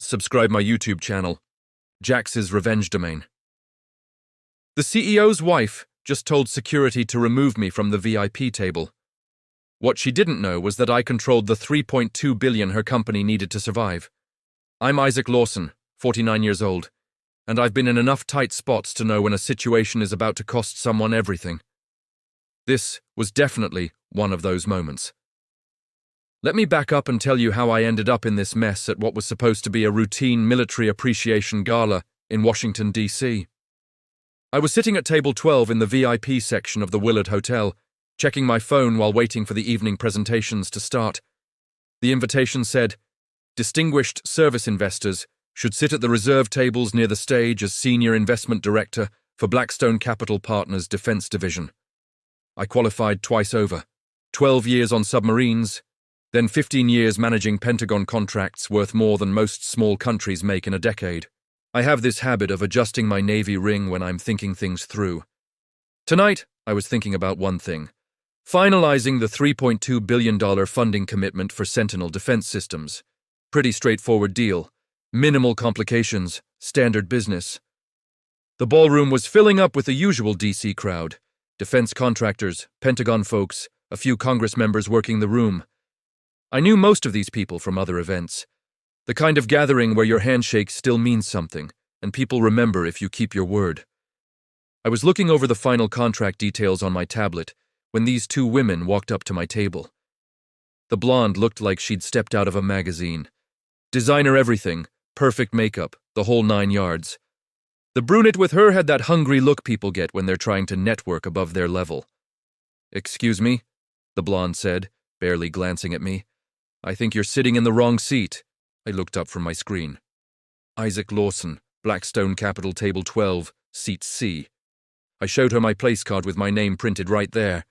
subscribe my YouTube channel, Jax's Revenge Domain. The CEO's wife just told security to remove me from the VIP table. What she didn't know was that I controlled the $3.2 billion her company needed to survive. I'm Isaac Lawson, 49 years old, and I've been in enough tight spots to know when a situation is about to cost someone everything. This was definitely one of those moments. Let me back up and tell you how I ended up in this mess at what was supposed to be a routine military appreciation gala in Washington, D.C. I was sitting at table 12 in the VIP section of the Willard Hotel, checking my phone while waiting for the evening presentations to start. The invitation said, "Distinguished service investors should sit at the reserve tables near the stage as Senior Investment Director for Blackstone Capital Partners Defense Division." I qualified twice over, 12 years on submarines, then 15 years managing Pentagon contracts worth more than most small countries make in a decade. I have this habit of adjusting my Navy ring when I'm thinking things through. Tonight, I was thinking about one thing: finalizing the $3.2 billion funding commitment for Sentinel Defense Systems. Pretty straightforward deal. Minimal complications, standard business. The ballroom was filling up with the usual DC crowd. Defense contractors, Pentagon folks, a few Congress members working the room. I knew most of these people from other events. The kind of gathering where your handshake still means something, and people remember if you keep your word. I was looking over the final contract details on my tablet when these two women walked up to my table. The blonde looked like she'd stepped out of a magazine. Designer everything, perfect makeup, the whole 9 yards. The brunette with her had that hungry look people get when they're trying to network above their level. "Excuse me," the blonde said, barely glancing at me. "I think you're sitting in the wrong seat." I looked up from my screen. "Isaac Lawson, Blackstone Capital Table 12, Seat C." I showed her my place card with my name printed right there.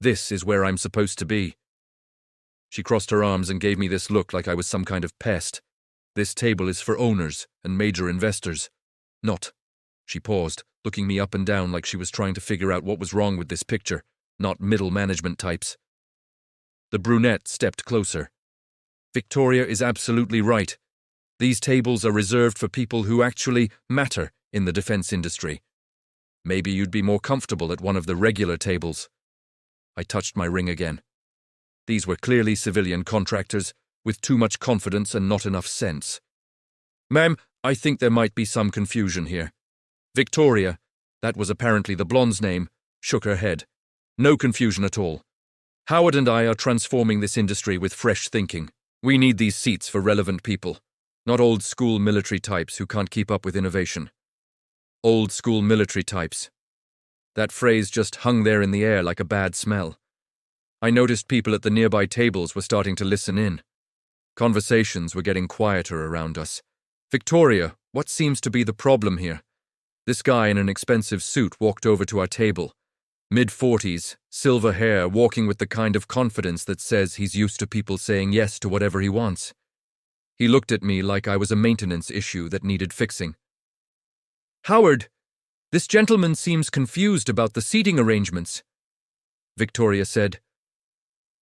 "This is where I'm supposed to be." She crossed her arms and gave me this look like I was some kind of pest. "This table is for owners and major investors. Not," she paused, looking me up and down like she was trying to figure out what was wrong with this picture, "not middle management types." The brunette stepped closer. "Victoria is absolutely right. These tables are reserved for people who actually matter in the defense industry. Maybe you'd be more comfortable at one of the regular tables." I touched my ring again. These were clearly civilian contractors, with too much confidence and not enough sense. "Ma'am, I think there might be some confusion here." Victoria, that was apparently the blonde's name, shook her head. "No confusion at all. Howard and I are transforming this industry with fresh thinking. We need these seats for relevant people, not old-school military types who can't keep up with innovation." Old-school military types. That phrase just hung there in the air like a bad smell. I noticed people at the nearby tables were starting to listen in. Conversations were getting quieter around us. "Victoria, what seems to be the problem here?" This guy in an expensive suit walked over to our table. Mid-40s, silver hair, walking with the kind of confidence that says he's used to people saying yes to whatever he wants. He looked at me like I was a maintenance issue that needed fixing. "Howard, this gentleman seems confused about the seating arrangements," Victoria said.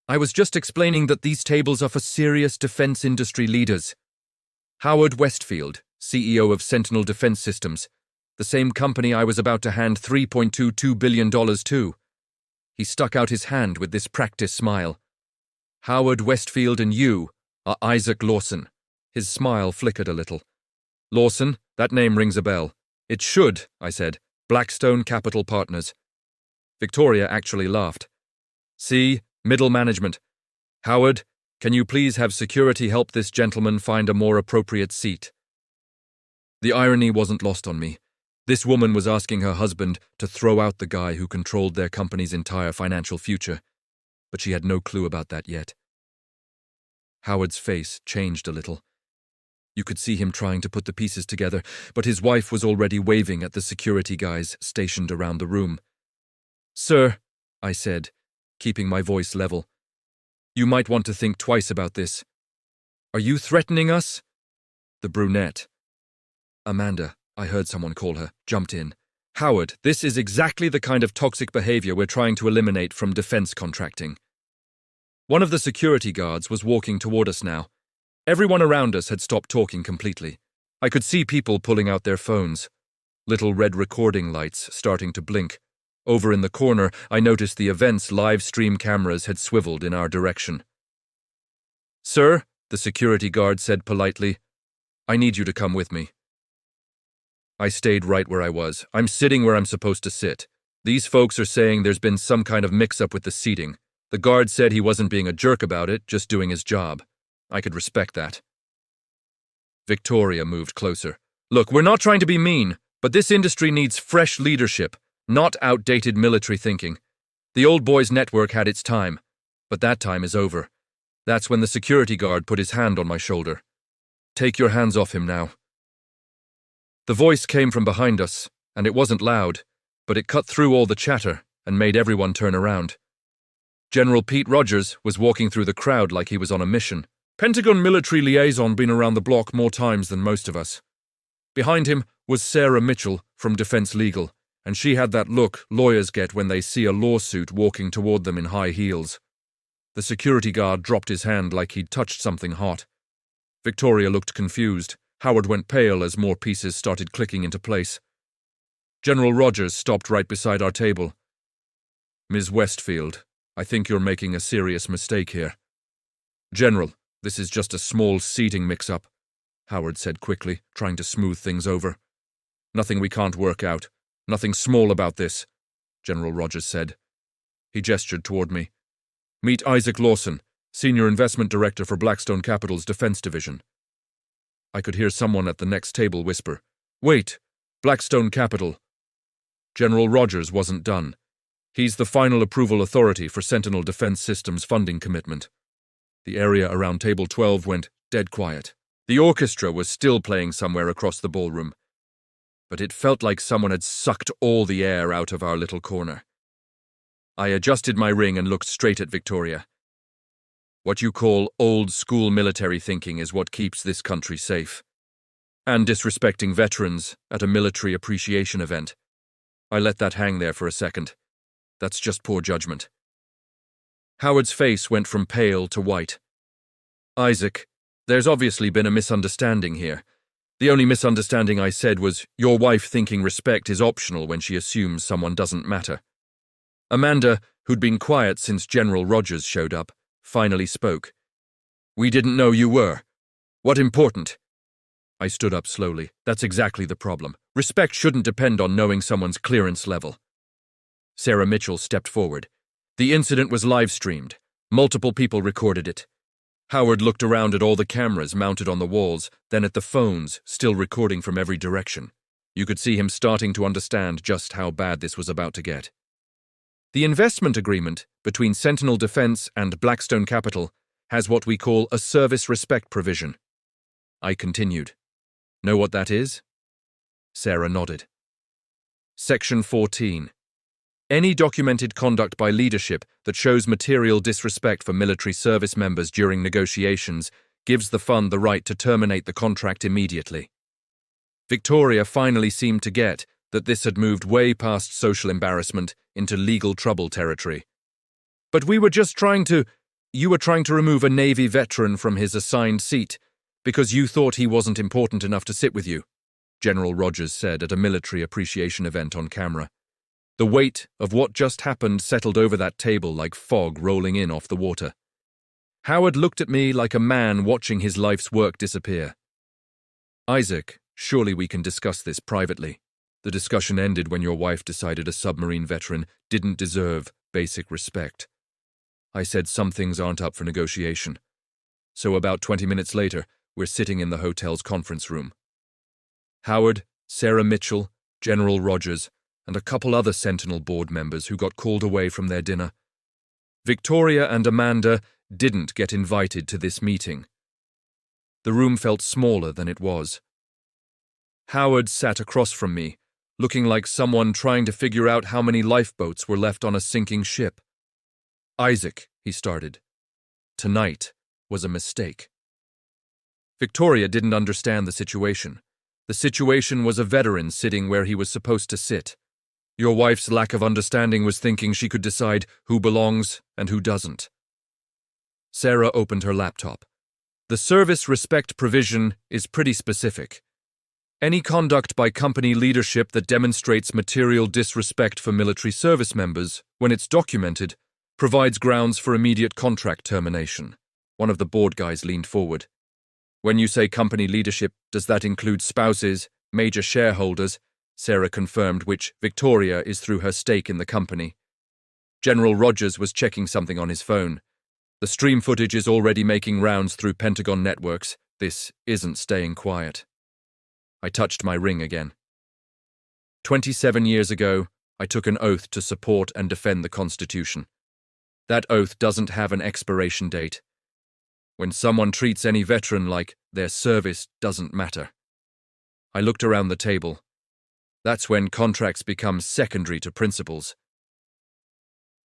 "I was just explaining that these tables are for serious defense industry leaders. Howard Westfield, CEO of Sentinel Defense Systems, the same company I was about to hand $3.22 billion to." He stuck out his hand with this practice smile. "Howard Westfield and you are Isaac Lawson." His smile flickered a little. "Lawson, that name rings a bell." "It should," I said. "Blackstone Capital Partners." Victoria actually laughed. "See, middle management. Howard, can you please have security help this gentleman find a more appropriate seat?" The irony wasn't lost on me. This woman was asking her husband to throw out the guy who controlled their company's entire financial future, but she had no clue about that yet. Howard's face changed a little. You could see him trying to put the pieces together, but his wife was already waving at the security guys stationed around the room. "Sir," I said, keeping my voice level, "you might want to think twice about this. Are you threatening us?" The brunette, Amanda, I heard someone call her, jumped in. "Howard, this is exactly the kind of toxic behavior we're trying to eliminate from defense contracting." One of the security guards was walking toward us now. Everyone around us had stopped talking completely. I could see people pulling out their phones. Little red recording lights starting to blink. Over in the corner, I noticed the event's live stream cameras had swiveled in our direction. "Sir," the security guard said politely, "I need you to come with me." I stayed right where I was. I'm sitting where I'm supposed to sit. These folks are saying there's been some kind of mix-up with the seating. The guard said he wasn't being a jerk about it, just doing his job. I could respect that. Victoria moved closer. "Look, we're not trying to be mean, but this industry needs fresh leadership, not outdated military thinking. The old boys network had its time, but that time is over." That's when the security guard put his hand on my shoulder. "Take your hands off him now." The voice came from behind us, and it wasn't loud, but it cut through all the chatter and made everyone turn around. General Pete Rogers was walking through the crowd like he was on a mission. Pentagon military liaison been around the block more times than most of us. Behind him was Sarah Mitchell from Defense Legal, and she had that look lawyers get when they see a lawsuit walking toward them in high heels. The security guard dropped his hand like he'd touched something hot. Victoria looked confused. Howard went pale as more pieces started clicking into place. General Rogers stopped right beside our table. "Ms. Westfield, I think you're making a serious mistake here." "General, this is just a small seating mix-up," Howard said quickly, trying to smooth things over. "Nothing we can't work out. Nothing small about this," General Rogers said. He gestured toward me. "Meet Isaac Lawson, Senior Investment Director for Blackstone Capital's Defense Division." I could hear someone at the next table whisper, "Wait, Blackstone Capital." General Rogers wasn't done. He's the final approval authority for Sentinel Defense Systems funding commitment. The area around Table 12 went dead quiet. The orchestra was still playing somewhere across the ballroom, but it felt like someone had sucked all the air out of our little corner. I adjusted my ring and looked straight at Victoria. "What you call old-school military thinking is what keeps this country safe. And disrespecting veterans at a military appreciation event. I let that hang there for a second. That's just poor judgment." Howard's face went from pale to white. "Isaac, there's obviously been a misunderstanding here. The only misunderstanding I said was your wife thinking respect is optional when she assumes someone doesn't matter." Amanda, who'd been quiet since General Rogers showed up, finally spoke. "We didn't know you were. What important?" I stood up slowly. "That's exactly the problem. Respect shouldn't depend on knowing someone's clearance level." Sarah Mitchell stepped forward. "The incident was live-streamed. Multiple people recorded it." Howard looked around at all the cameras mounted on the walls, then at the phones, still recording from every direction. You could see him starting to understand just how bad this was about to get. "The investment agreement between Sentinel Defense and Blackstone Capital has what we call a service respect provision." I continued. "Know what that is?" Sarah nodded. Section 14. Any documented conduct by leadership that shows material disrespect for military service members during negotiations gives the fund the right to terminate the contract immediately. Victoria finally seemed to get that this had moved way past social embarrassment into legal trouble territory. "But you were trying to remove a Navy veteran from his assigned seat because you thought he wasn't important enough to sit with you," General Rogers said at a military appreciation event on camera. The weight of what just happened settled over that table like fog rolling in off the water. Howard looked at me like a man watching his life's work disappear. "Isaac, surely we can discuss this privately. The discussion ended when your wife decided a submarine veteran didn't deserve basic respect. I said some things aren't up for negotiation. So about 20 minutes later, we're sitting in the hotel's conference room. Howard, Sarah Mitchell, General Rogers, and a couple other Sentinel board members who got called away from their dinner. Victoria and Amanda didn't get invited to this meeting. The room felt smaller than it was. Howard sat across from me, looking like someone trying to figure out how many lifeboats were left on a sinking ship. "Isaac," he started. "Tonight was a mistake." Victoria didn't understand the situation. The situation was a veteran sitting where he was supposed to sit. Your wife's lack of understanding was thinking she could decide who belongs and who doesn't. Sarah opened her laptop. The service respect provision is pretty specific. Any conduct by company leadership that demonstrates material disrespect for military service members, when it's documented, provides grounds for immediate contract termination. One of the board guys leaned forward. When you say company leadership, does that include spouses, major shareholders? Sarah confirmed, which Victoria is through her stake in the company. General Rogers was checking something on his phone. The stream footage is already making rounds through Pentagon networks. This isn't staying quiet. I touched my ring again. 27 years ago, I took an oath to support and defend the Constitution. That oath doesn't have an expiration date. When someone treats any veteran like their service doesn't matter. I looked around the table. That's when contracts become secondary to principles.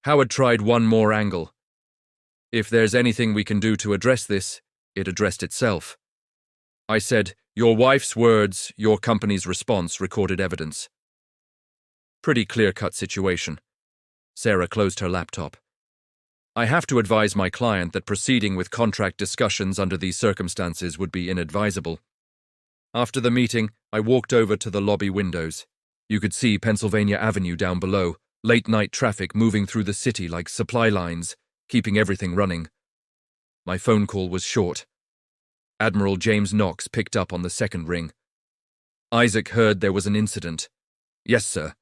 Howard tried one more angle. If there's anything we can do to address this, it addressed itself. I said, your wife's words, your company's response, recorded evidence. Pretty clear-cut situation. Sarah closed her laptop. I have to advise my client that proceeding with contract discussions under these circumstances would be inadvisable. After the meeting, I walked over to the lobby windows. You could see Pennsylvania Avenue down below, late-night traffic moving through the city like supply lines, keeping everything running. My phone call was short. Admiral James Knox picked up on the second ring. Isaac heard there was an incident. Yes, sir.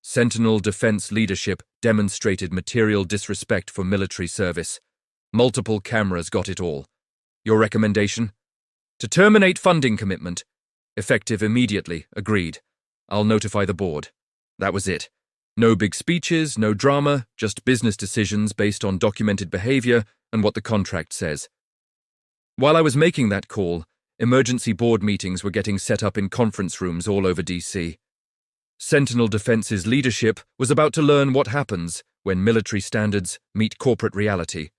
Sentinel Defense leadership demonstrated material disrespect for military service. Multiple cameras got it all. Your recommendation? To terminate funding commitment. Effective immediately, agreed. I'll notify the board. That was it. No big speeches, no drama, just business decisions based on documented behavior and what the contract says. While I was making that call, emergency board meetings were getting set up in conference rooms all over D.C. Sentinel Defense's leadership was about to learn what happens when military standards meet corporate reality.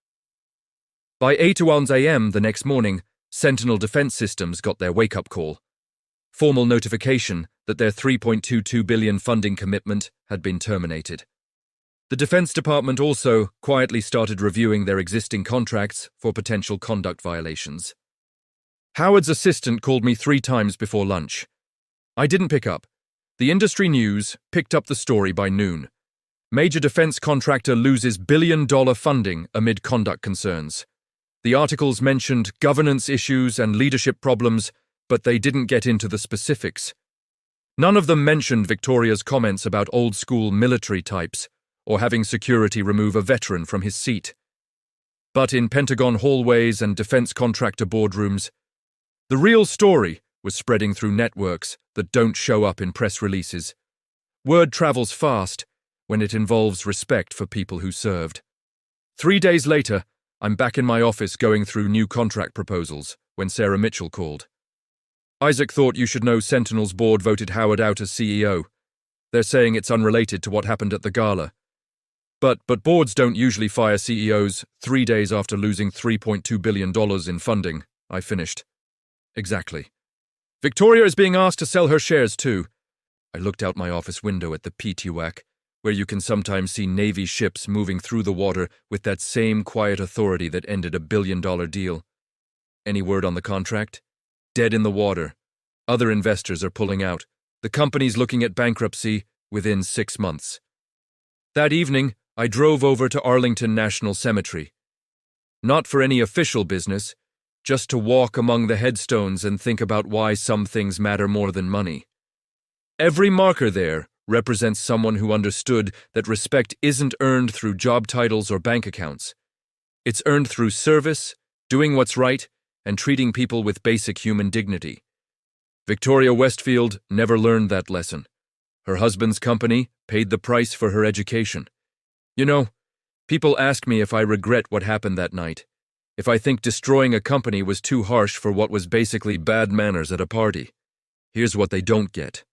By 8:01 a.m. the next morning, Sentinel Defense Systems got their wake-up call. Formal notification that their $3.22 billion funding commitment had been terminated. The Defense Department also quietly started reviewing their existing contracts for potential conduct violations. Howard's assistant called me 3 times before lunch. I didn't pick up. The industry news picked up the story by noon. Major defense contractor loses billion-dollar funding amid conduct concerns. The articles mentioned governance issues and leadership problems, but they didn't get into the specifics. None of them mentioned Victoria's comments about old-school military types, or having security remove a veteran from his seat. But in Pentagon hallways and defense contractor boardrooms, the real story was spreading through networks that don't show up in press releases. Word travels fast when it involves respect for people who served. 3 days later, I'm back in my office going through new contract proposals when Sarah Mitchell called. Isaac thought you should know Sentinel's board voted Howard out as CEO. They're saying it's unrelated to what happened at the Gala. But boards don't usually fire CEOs 3 days after losing $3.2 billion in funding, I finished. Exactly. Victoria is being asked to sell her shares too. I looked out my office window at the PTWAC, where you can sometimes see Navy ships moving through the water with that same quiet authority that ended a billion-dollar deal. Any word on the contract? Dead in the water. Other investors are pulling out. The company's looking at bankruptcy within 6 months. That evening, I drove over to Arlington National Cemetery. Not for any official business, just to walk among the headstones and think about why some things matter more than money. Every marker there represents someone who understood that respect isn't earned through job titles or bank accounts. It's earned through service, doing what's right, and treating people with basic human dignity. Victoria Westfield never learned that lesson. Her husband's company paid the price for her education. You know, people ask me if I regret what happened that night, if I think destroying a company was too harsh for what was basically bad manners at a party. Here's what they don't get.